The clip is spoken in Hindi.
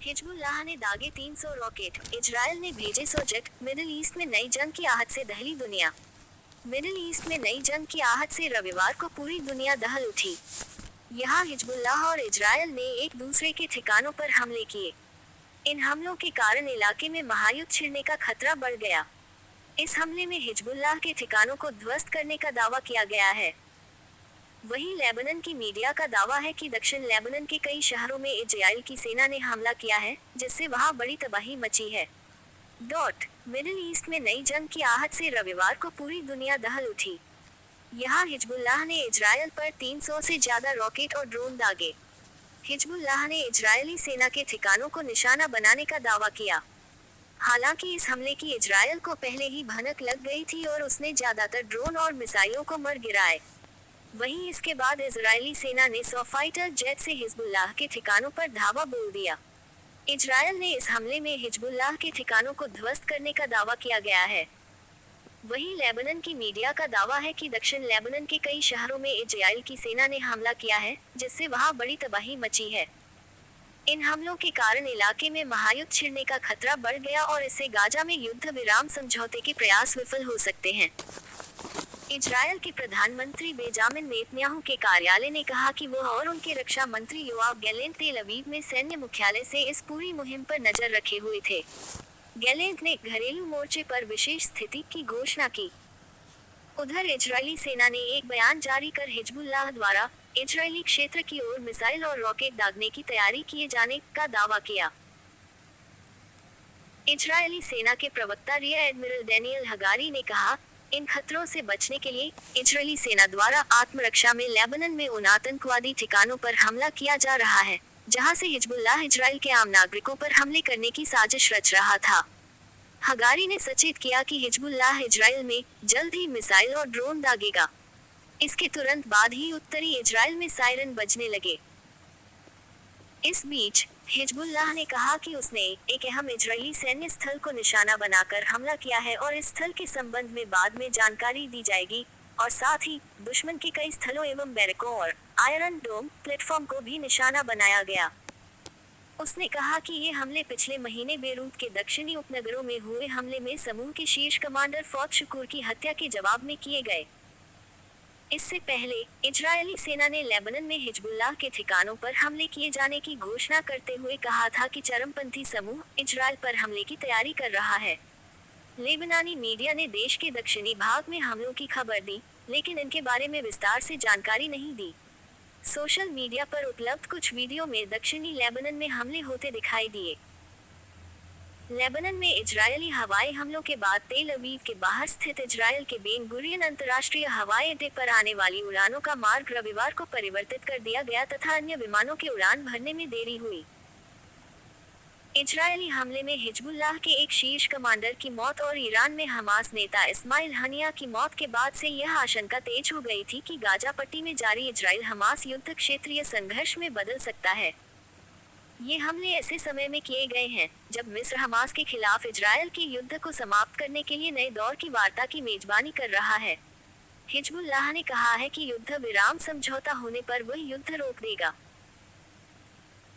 हिजबुल्लाह ने दागे 300 रॉकेट, इजरायल ने भेजे 100 जेट। मिडिल ईस्ट में नई जंग की आहट से दहली दुनिया। मिडिल ईस्ट में नई जंग की आहट से रविवार को पूरी दुनिया दहल उठी। यहाँ हिजबुल्लाह और इजरायल ने एक दूसरे के ठिकानों पर हमले किए। इन हमलों के कारण इलाके में महायुद्ध छिड़ने का खतरा बढ़ गया। इस हमले में हिजबुल्लाह के ठिकानों को ध्वस्त करने का दावा किया गया है। वहीं लेबनान की मीडिया का दावा है कि दक्षिण लेबनान के कई शहरों में इजरायल की सेना ने हमला किया है, जिससे वहां बड़ी तबाही मची है। मिडिल ईस्ट में नई जंग की आहट से रविवार को पूरी दुनिया दहल उठी। यहाँ हिजबुल्लाह ने इजरायल पर 300 से ज्यादा रॉकेट और ड्रोन दागे। हिजबुल्लाह ने इजरायली सेना के ठिकानों को निशाना बनाने का दावा किया। हालांकि इस हमले की इजरायल को पहले ही भनक लग गई थी और उसने ज्यादातर ड्रोन और मिसाइलों को मर गिराए। वहीं इसके बाद इजरायली सेना ने 100 फाइटर जेट से हिजबुल्लाह के ठिकानों पर धावा बोल दिया। इजरायल ने इस हमले में हिजबुल्लाह के ठिकानों को ध्वस्त करने का दावा किया गया है। वहीं लेबनान की मीडिया का दावा है कि दक्षिण लेबनान के कई शहरों में इजरायल की सेना ने हमला किया है, जिससे वहां बड़ी तबाही मची है। इन हमलों के कारण इलाके में महायुद्ध छिड़ने का खतरा बढ़ गया और इससे गाजा में युद्ध विराम समझौते के प्रयास विफल हो सकते हैं। इजरायल के प्रधानमंत्री बेंजामिन नेतन्याहू के कार्यालय ने कहा कि वो और उनके रक्षा मंत्री योआव गैलेंट तेल अवीव में सैन्य मुख्यालय से इस पूरी मुहिम पर नजर रखे हुए थे। गैलेंट ने घरेलू मोर्चे पर विशेष स्थिति की घोषणा की। उधर इजरायली सेना ने एक बयान जारी कर हिजबुल्लाह द्वारा इजरायली क्षेत्र की ओर मिसाइल और रॉकेट दागने की तैयारी किए जाने का दावा किया। इजरायली सेना के प्रवक्ता रियर एडमिरल डैनियल हगारी ने कहा, इन खतरों से बचने के लिए इजरायली सेना द्वारा आत्मरक्षा में लेबनान में उन आतंकवादी ठिकानों पर हमला किया जा रहा है, जहां से हिजबुल्लाह इजरायल के आम नागरिकों पर हमले करने की साजिश रच रहा था। हगारी ने सचेत किया कि हिजबुल्लाह इजरायल में जल्द ही मिसाइल और ड्रोन दागेगा। इसके तुरंत बाद ही उत्तरी इजरायल में सायरन बजने लगे। इस बीच हिजबुल्लाह ने कहा कि उसने एक अहम इजरायली सैन्य स्थल को निशाना बनाकर हमला किया है और इस स्थल के संबंध में बाद में जानकारी दी जाएगी, और साथ ही दुश्मन के कई स्थलों एवं बैरकों और आयरन डोम प्लेटफॉर्म को भी निशाना बनाया गया। उसने कहा कि ये हमले पिछले महीने बेरूत के दक्षिणी उपनगरों में हुए हमले में समूह के शीर्ष कमांडर फौद शुक्र की हत्या के जवाब में किए गए। इससे पहले इजरायली सेना ने लेबनान में हिजबुल्लाह के ठिकानों पर हमले किए जाने की घोषणा करते हुए कहा था कि चरमपंथी समूह इजरायल पर हमले की तैयारी कर रहा है। लेबनानी मीडिया ने देश के दक्षिणी भाग में हमलों की खबर दी, लेकिन इनके बारे में विस्तार से जानकारी नहीं दी। सोशल मीडिया पर उपलब्ध कुछ वीडियो में दक्षिणी लेबनान में हमले होते दिखाई दिए। लेबनान में इजरायली हवाई हमलों के बाद तेल अवीव के बाहर स्थित इजरायल के बेन गुरियन अंतर्राष्ट्रीय हवाई अड्डे पर आने वाली उड़ानों का मार्ग रविवार को परिवर्तित कर दिया गया तथा अन्य विमानों के उड़ान भरने में देरी हुई। इजरायली हमले में हिजबुल्लाह के एक शीर्ष कमांडर की मौत और ईरान में हमास नेता इस्माइल हनिया की मौत के बाद से यह आशंका तेज हो गई थी कि गाजा पट्टी में जारी इजरायल हमास युद्ध क्षेत्रीय संघर्ष में बदल सकता है। ये हमले ऐसे समय में किए गए हैं जब मिस्र हमास के खिलाफ इजरायल के युद्ध को समाप्त करने के लिए नए दौर की वार्ता की मेजबानी कर रहा है। हिजबुल्लाह ने कहा है कि युद्ध विराम समझौता होने पर वह युद्ध रोक देगा।